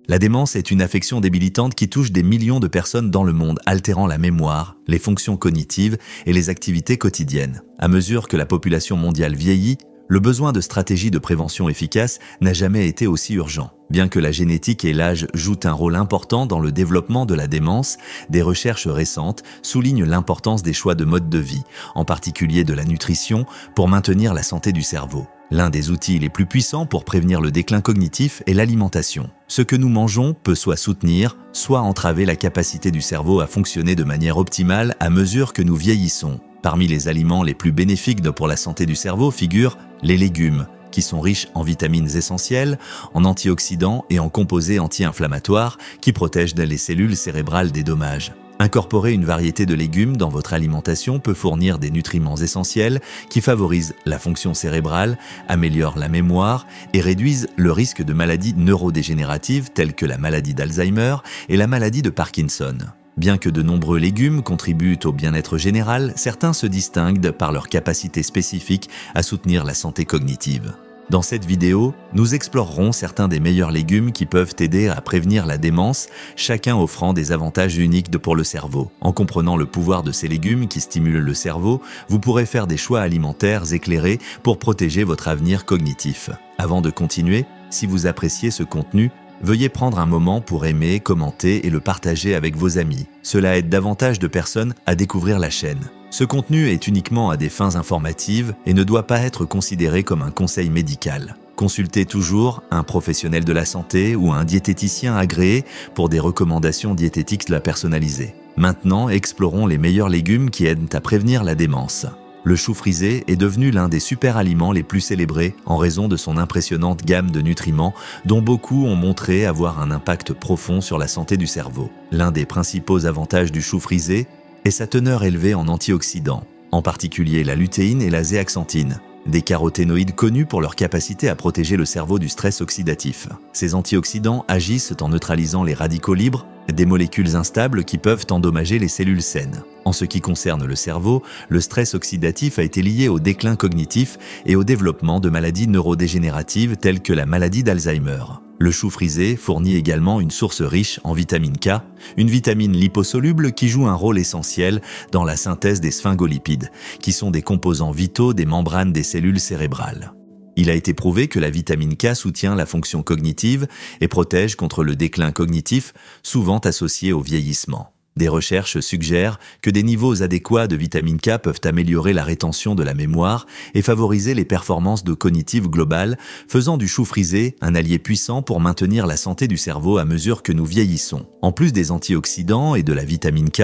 La démence est une affection débilitante qui touche des millions de personnes dans le monde, altérant la mémoire, les fonctions cognitives et les activités quotidiennes. À mesure que la population mondiale vieillit, le besoin de stratégies de prévention efficaces n'a jamais été aussi urgent. Bien que la génétique et l'âge jouent un rôle important dans le développement de la démence, des recherches récentes soulignent l'importance des choix de mode de vie, en particulier de la nutrition, pour maintenir la santé du cerveau. L'un des outils les plus puissants pour prévenir le déclin cognitif est l'alimentation. Ce que nous mangeons peut soit soutenir, soit entraver la capacité du cerveau à fonctionner de manière optimale à mesure que nous vieillissons. Parmi les aliments les plus bénéfiques pour la santé du cerveau figurent les légumes, qui sont riches en vitamines essentielles, en antioxydants et en composés anti-inflammatoires qui protègent les cellules cérébrales des dommages. Incorporer une variété de légumes dans votre alimentation peut fournir des nutriments essentiels qui favorisent la fonction cérébrale, améliorent la mémoire et réduisent le risque de maladies neurodégénératives telles que la maladie d'Alzheimer et la maladie de Parkinson. Bien que de nombreux légumes contribuent au bien-être général, certains se distinguent par leur capacité spécifique à soutenir la santé cognitive. Dans cette vidéo, nous explorerons certains des meilleurs légumes qui peuvent aider à prévenir la démence, chacun offrant des avantages uniques pour le cerveau. En comprenant le pouvoir de ces légumes qui stimulent le cerveau, vous pourrez faire des choix alimentaires éclairés pour protéger votre avenir cognitif. Avant de continuer, si vous appréciez ce contenu, veuillez prendre un moment pour aimer, commenter et le partager avec vos amis. Cela aide davantage de personnes à découvrir la chaîne. Ce contenu est uniquement à des fins informatives et ne doit pas être considéré comme un conseil médical. Consultez toujours un professionnel de la santé ou un diététicien agréé pour des recommandations diététiques personnalisées. Maintenant, explorons les meilleurs légumes qui aident à prévenir la démence. Le chou frisé est devenu l'un des super aliments les plus célébrés en raison de son impressionnante gamme de nutriments dont beaucoup ont montré avoir un impact profond sur la santé du cerveau. L'un des principaux avantages du chou frisé est sa teneur élevée en antioxydants, en particulier la lutéine et la zéaxanthine, des caroténoïdes connus pour leur capacité à protéger le cerveau du stress oxydatif. Ces antioxydants agissent en neutralisant les radicaux libres, des molécules instables qui peuvent endommager les cellules saines. En ce qui concerne le cerveau, le stress oxydatif a été lié au déclin cognitif et au développement de maladies neurodégénératives telles que la maladie d'Alzheimer. Le chou frisé fournit également une source riche en vitamine K, une vitamine liposoluble qui joue un rôle essentiel dans la synthèse des sphingolipides, qui sont des composants vitaux des membranes des cellules cérébrales. Il a été prouvé que la vitamine K soutient la fonction cognitive et protège contre le déclin cognitif, souvent associé au vieillissement. Des recherches suggèrent que des niveaux adéquats de vitamine K peuvent améliorer la rétention de la mémoire et favoriser les performances cognitives globales, faisant du chou frisé un allié puissant pour maintenir la santé du cerveau à mesure que nous vieillissons. En plus des antioxydants et de la vitamine K,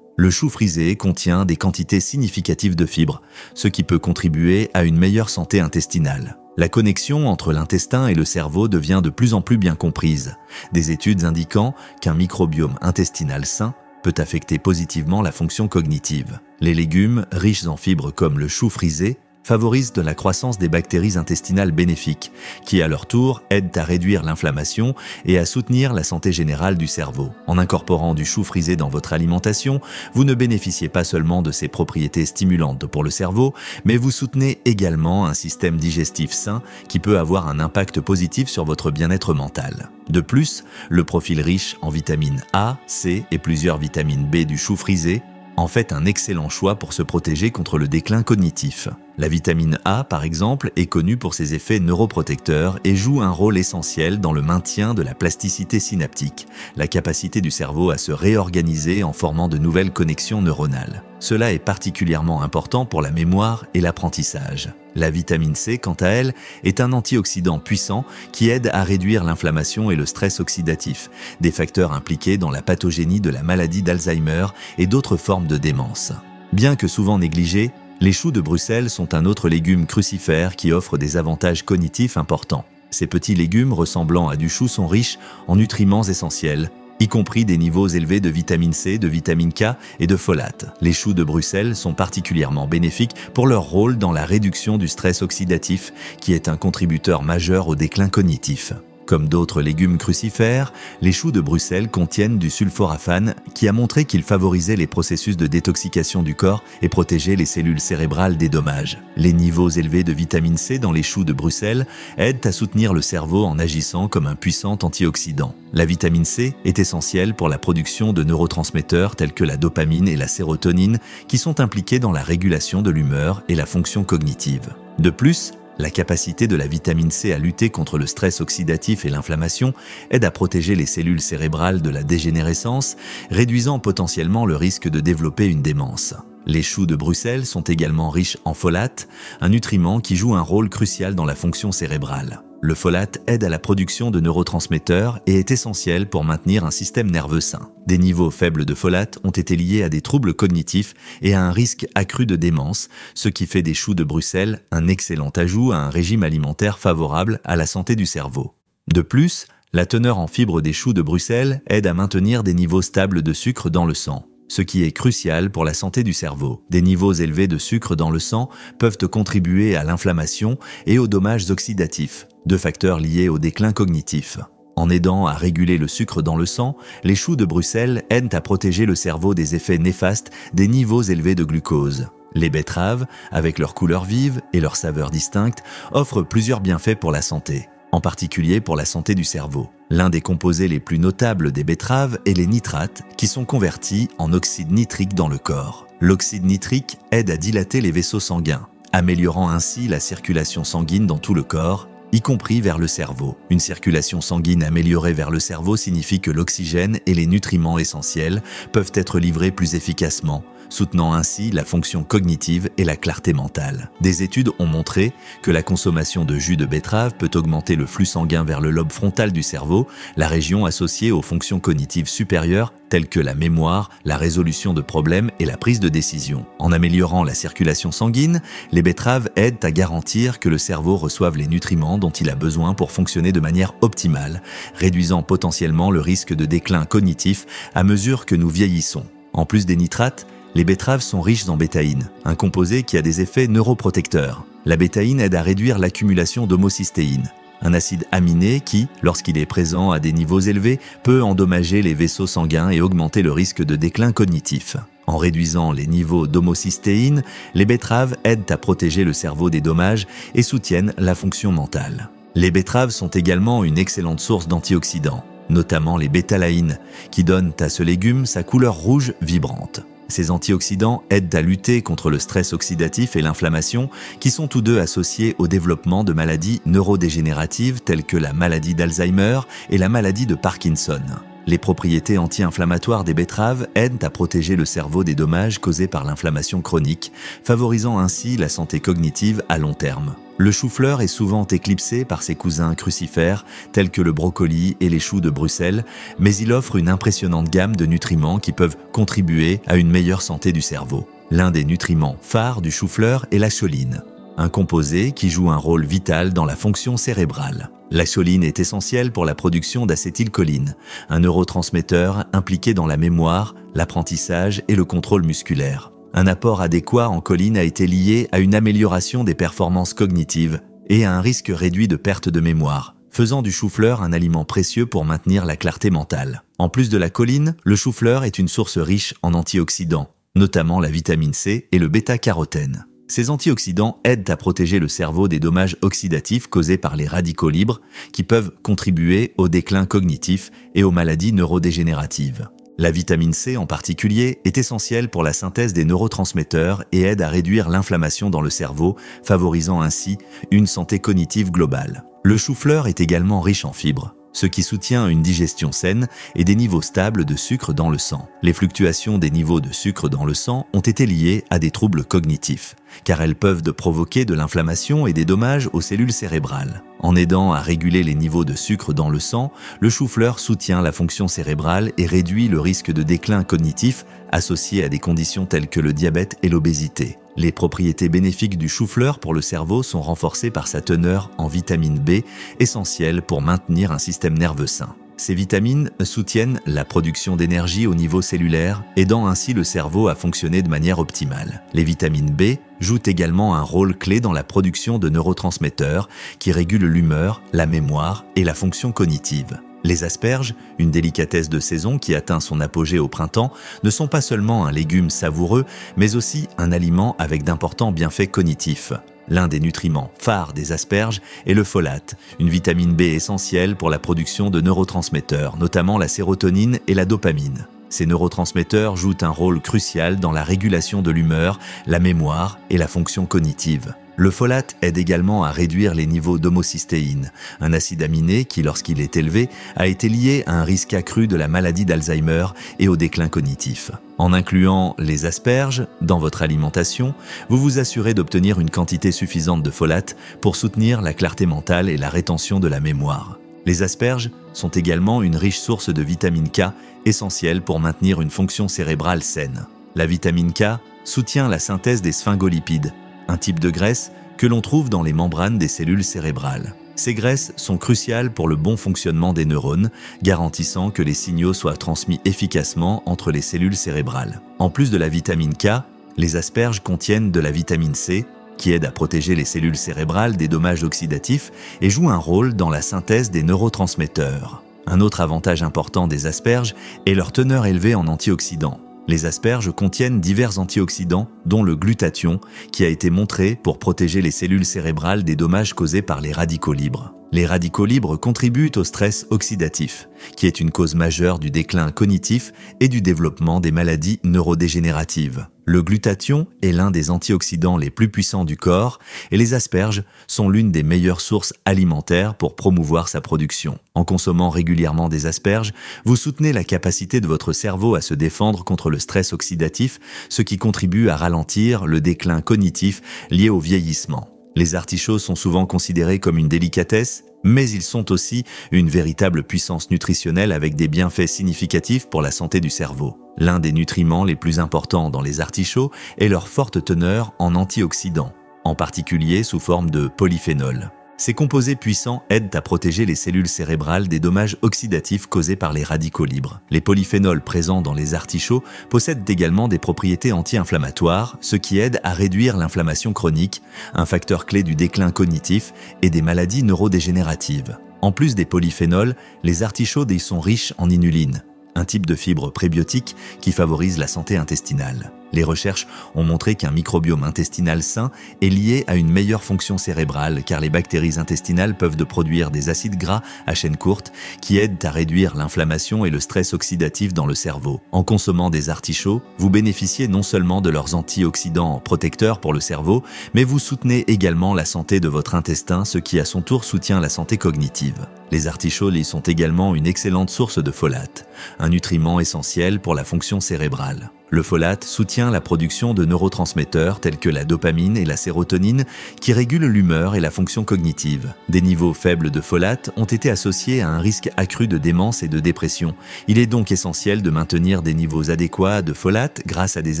le chou frisé contient des quantités significatives de fibres, ce qui peut contribuer à une meilleure santé intestinale. La connexion entre l'intestin et le cerveau devient de plus en plus bien comprise, des études indiquant qu'un microbiome intestinal sain peut affecter positivement la fonction cognitive. Les légumes, riches en fibres comme le chou frisé, favorisent la croissance des bactéries intestinales bénéfiques, qui à leur tour aident à réduire l'inflammation et à soutenir la santé générale du cerveau. En incorporant du chou frisé dans votre alimentation, vous ne bénéficiez pas seulement de ses propriétés stimulantes pour le cerveau, mais vous soutenez également un système digestif sain qui peut avoir un impact positif sur votre bien-être mental. De plus, le profil riche en vitamines A, C et plusieurs vitamines B du chou frisé en fait un excellent choix pour se protéger contre le déclin cognitif. La vitamine A, par exemple, est connue pour ses effets neuroprotecteurs et joue un rôle essentiel dans le maintien de la plasticité synaptique, la capacité du cerveau à se réorganiser en formant de nouvelles connexions neuronales. Cela est particulièrement important pour la mémoire et l'apprentissage. La vitamine C, quant à elle, est un antioxydant puissant qui aide à réduire l'inflammation et le stress oxydatif, des facteurs impliqués dans la pathogénie de la maladie d'Alzheimer et d'autres formes de démence. Bien que souvent négligés, les choux de Bruxelles sont un autre légume crucifère qui offre des avantages cognitifs importants. Ces petits légumes ressemblant à du chou sont riches en nutriments essentiels, y compris des niveaux élevés de vitamine C, de vitamine K et de folate. Les choux de Bruxelles sont particulièrement bénéfiques pour leur rôle dans la réduction du stress oxydatif, qui est un contributeur majeur au déclin cognitif. Comme d'autres légumes crucifères, les choux de Bruxelles contiennent du sulforaphane qui a montré qu'il favorisait les processus de détoxication du corps et protégeait les cellules cérébrales des dommages. Les niveaux élevés de vitamine C dans les choux de Bruxelles aident à soutenir le cerveau en agissant comme un puissant antioxydant. La vitamine C est essentielle pour la production de neurotransmetteurs tels que la dopamine et la sérotonine qui sont impliqués dans la régulation de l'humeur et la fonction cognitive. De plus, la capacité de la vitamine C à lutter contre le stress oxydatif et l'inflammation aide à protéger les cellules cérébrales de la dégénérescence, réduisant potentiellement le risque de développer une démence. Les choux de Bruxelles sont également riches en folate, un nutriment qui joue un rôle crucial dans la fonction cérébrale. Le folate aide à la production de neurotransmetteurs et est essentiel pour maintenir un système nerveux sain. Des niveaux faibles de folate ont été liés à des troubles cognitifs et à un risque accru de démence, ce qui fait des choux de Bruxelles un excellent ajout à un régime alimentaire favorable à la santé du cerveau. De plus, la teneur en fibres des choux de Bruxelles aide à maintenir des niveaux stables de sucre dans le sang, ce qui est crucial pour la santé du cerveau. Des niveaux élevés de sucre dans le sang peuvent contribuer à l'inflammation et aux dommages oxydatifs, deux facteurs liés au déclin cognitif. En aidant à réguler le sucre dans le sang, les choux de Bruxelles aident à protéger le cerveau des effets néfastes des niveaux élevés de glucose. Les betteraves, avec leur couleur vive et leur saveur distincte, offrent plusieurs bienfaits pour la santé, en particulier pour la santé du cerveau. L'un des composés les plus notables des betteraves est les nitrates, qui sont convertis en oxyde nitrique dans le corps. L'oxyde nitrique aide à dilater les vaisseaux sanguins, améliorant ainsi la circulation sanguine dans tout le corps, y compris vers le cerveau. Une circulation sanguine améliorée vers le cerveau signifie que l'oxygène et les nutriments essentiels peuvent être livrés plus efficacement, soutenant ainsi la fonction cognitive et la clarté mentale. Des études ont montré que la consommation de jus de betterave peut augmenter le flux sanguin vers le lobe frontal du cerveau, la région associée aux fonctions cognitives supérieures telles que la mémoire, la résolution de problèmes et la prise de décision. En améliorant la circulation sanguine, les betteraves aident à garantir que le cerveau reçoive les nutriments dont il a besoin pour fonctionner de manière optimale, réduisant potentiellement le risque de déclin cognitif à mesure que nous vieillissons. En plus des nitrates, les betteraves sont riches en bétaïne, un composé qui a des effets neuroprotecteurs. La bétaïne aide à réduire l'accumulation d'homocystéine, un acide aminé qui, lorsqu'il est présent à des niveaux élevés, peut endommager les vaisseaux sanguins et augmenter le risque de déclin cognitif. En réduisant les niveaux d'homocystéine, les betteraves aident à protéger le cerveau des dommages et soutiennent la fonction mentale. Les betteraves sont également une excellente source d'antioxydants, notamment les bétalaïnes, qui donnent à ce légume sa couleur rouge vibrante. Ces antioxydants aident à lutter contre le stress oxydatif et l'inflammation, qui sont tous deux associés au développement de maladies neurodégénératives telles que la maladie d'Alzheimer et la maladie de Parkinson. Les propriétés anti-inflammatoires des betteraves aident à protéger le cerveau des dommages causés par l'inflammation chronique, favorisant ainsi la santé cognitive à long terme. Le chou-fleur est souvent éclipsé par ses cousins crucifères tels que le brocoli et les choux de Bruxelles, mais il offre une impressionnante gamme de nutriments qui peuvent contribuer à une meilleure santé du cerveau. L'un des nutriments phares du chou-fleur est la choline, un composé qui joue un rôle vital dans la fonction cérébrale. La choline est essentielle pour la production d'acétylcholine, un neurotransmetteur impliqué dans la mémoire, l'apprentissage et le contrôle musculaire. Un apport adéquat en choline a été lié à une amélioration des performances cognitives et à un risque réduit de perte de mémoire, faisant du chou-fleur un aliment précieux pour maintenir la clarté mentale. En plus de la choline, le chou-fleur est une source riche en antioxydants, notamment la vitamine C et le bêta-carotène. Ces antioxydants aident à protéger le cerveau des dommages oxydatifs causés par les radicaux libres qui peuvent contribuer au déclin cognitif et aux maladies neurodégénératives. La vitamine C en particulier est essentielle pour la synthèse des neurotransmetteurs et aide à réduire l'inflammation dans le cerveau, favorisant ainsi une santé cognitive globale. Le chou-fleur est également riche en fibres, ce qui soutient une digestion saine et des niveaux stables de sucre dans le sang. Les fluctuations des niveaux de sucre dans le sang ont été liées à des troubles cognitifs, car elles peuvent provoquer de l'inflammation et des dommages aux cellules cérébrales. En aidant à réguler les niveaux de sucre dans le sang, le chou-fleur soutient la fonction cérébrale et réduit le risque de déclin cognitif associé à des conditions telles que le diabète et l'obésité. Les propriétés bénéfiques du chou-fleur pour le cerveau sont renforcées par sa teneur en vitamine B, essentielle pour maintenir un système nerveux sain. Ces vitamines soutiennent la production d'énergie au niveau cellulaire, aidant ainsi le cerveau à fonctionner de manière optimale. Les vitamines B jouent également un rôle clé dans la production de neurotransmetteurs qui régulent l'humeur, la mémoire et la fonction cognitive. Les asperges, une délicatesse de saison qui atteint son apogée au printemps, ne sont pas seulement un légume savoureux, mais aussi un aliment avec d'importants bienfaits cognitifs. L'un des nutriments phares des asperges est le folate, une vitamine B essentielle pour la production de neurotransmetteurs, notamment la sérotonine et la dopamine. Ces neurotransmetteurs jouent un rôle crucial dans la régulation de l'humeur, la mémoire et la fonction cognitive. Le folate aide également à réduire les niveaux d'homocystéine, un acide aminé qui, lorsqu'il est élevé, a été lié à un risque accru de la maladie d'Alzheimer et au déclin cognitif. En incluant les asperges dans votre alimentation, vous vous assurez d'obtenir une quantité suffisante de folate pour soutenir la clarté mentale et la rétention de la mémoire. Les asperges sont également une riche source de vitamine K, essentielle pour maintenir une fonction cérébrale saine. La vitamine K soutient la synthèse des sphingolipides, un type de graisse que l'on trouve dans les membranes des cellules cérébrales. Ces graisses sont cruciales pour le bon fonctionnement des neurones, garantissant que les signaux soient transmis efficacement entre les cellules cérébrales. En plus de la vitamine K, les asperges contiennent de la vitamine C, qui aide à protéger les cellules cérébrales des dommages oxydatifs et joue un rôle dans la synthèse des neurotransmetteurs. Un autre avantage important des asperges est leur teneur élevée en antioxydants. Les asperges contiennent divers antioxydants, dont le glutathion, qui a été montré pour protéger les cellules cérébrales des dommages causés par les radicaux libres. Les radicaux libres contribuent au stress oxydatif, qui est une cause majeure du déclin cognitif et du développement des maladies neurodégénératives. Le glutathion est l'un des antioxydants les plus puissants du corps et les asperges sont l'une des meilleures sources alimentaires pour promouvoir sa production. En consommant régulièrement des asperges, vous soutenez la capacité de votre cerveau à se défendre contre le stress oxydatif, ce qui contribue à ralentir le déclin cognitif lié au vieillissement. Les artichauts sont souvent considérés comme une délicatesse, mais ils sont aussi une véritable puissance nutritionnelle avec des bienfaits significatifs pour la santé du cerveau. L'un des nutriments les plus importants dans les artichauts est leur forte teneur en antioxydants, en particulier sous forme de polyphénol. Ces composés puissants aident à protéger les cellules cérébrales des dommages oxydatifs causés par les radicaux libres. Les polyphénols présents dans les artichauts possèdent également des propriétés anti-inflammatoires, ce qui aide à réduire l'inflammation chronique, un facteur clé du déclin cognitif et des maladies neurodégénératives. En plus des polyphénols, les artichauts y sont riches en inuline, un type de fibre prébiotique qui favorise la santé intestinale. Les recherches ont montré qu'un microbiome intestinal sain est lié à une meilleure fonction cérébrale car les bactéries intestinales peuvent produire des acides gras à chaîne courte qui aident à réduire l'inflammation et le stress oxydatif dans le cerveau. En consommant des artichauts, vous bénéficiez non seulement de leurs antioxydants protecteurs pour le cerveau, mais vous soutenez également la santé de votre intestin, ce qui à son tour soutient la santé cognitive. Les artichauts sont également une excellente source de folate, un nutriment essentiel pour la fonction cérébrale. Le folate soutient la production de neurotransmetteurs tels que la dopamine et la sérotonine qui régulent l'humeur et la fonction cognitive. Des niveaux faibles de folate ont été associés à un risque accru de démence et de dépression. Il est donc essentiel de maintenir des niveaux adéquats de folate grâce à des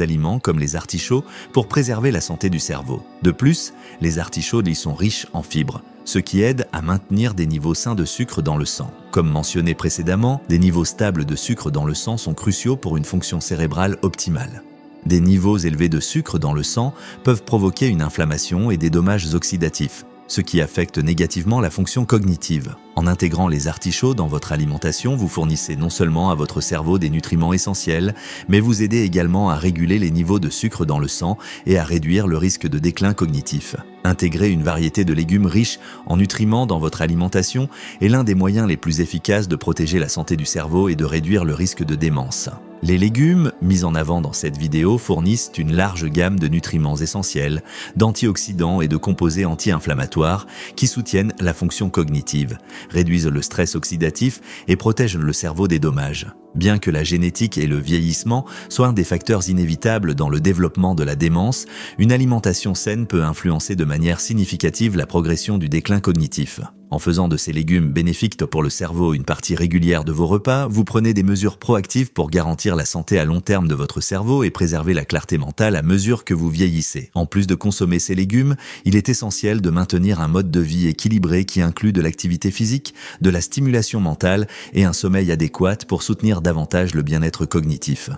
aliments comme les artichauts pour préserver la santé du cerveau. De plus, les artichauts sont riches en fibres, ce qui aide à maintenir des niveaux sains de sucre dans le sang. Comme mentionné précédemment, des niveaux stables de sucre dans le sang sont cruciaux pour une fonction cérébrale optimale. Des niveaux élevés de sucre dans le sang peuvent provoquer une inflammation et des dommages oxydatifs, ce qui affecte négativement la fonction cognitive. En intégrant les artichauts dans votre alimentation, vous fournissez non seulement à votre cerveau des nutriments essentiels, mais vous aidez également à réguler les niveaux de sucre dans le sang et à réduire le risque de déclin cognitif. Intégrer une variété de légumes riches en nutriments dans votre alimentation est l'un des moyens les plus efficaces de protéger la santé du cerveau et de réduire le risque de démence. Les légumes, mis en avant dans cette vidéo, fournissent une large gamme de nutriments essentiels, d'antioxydants et de composés anti-inflammatoires qui soutiennent la fonction cognitive, réduisent le stress oxydatif et protègent le cerveau des dommages. Bien que la génétique et le vieillissement soient des facteurs inévitables dans le développement de la démence, une alimentation saine peut influencer de manière significative la progression du déclin cognitif. En faisant de ces légumes bénéfiques pour le cerveau une partie régulière de vos repas, vous prenez des mesures proactives pour garantir la santé à long terme de votre cerveau et préserver la clarté mentale à mesure que vous vieillissez. En plus de consommer ces légumes, il est essentiel de maintenir un mode de vie équilibré qui inclut de l'activité physique, de la stimulation mentale et un sommeil adéquat pour soutenir davantage le bien-être cognitif.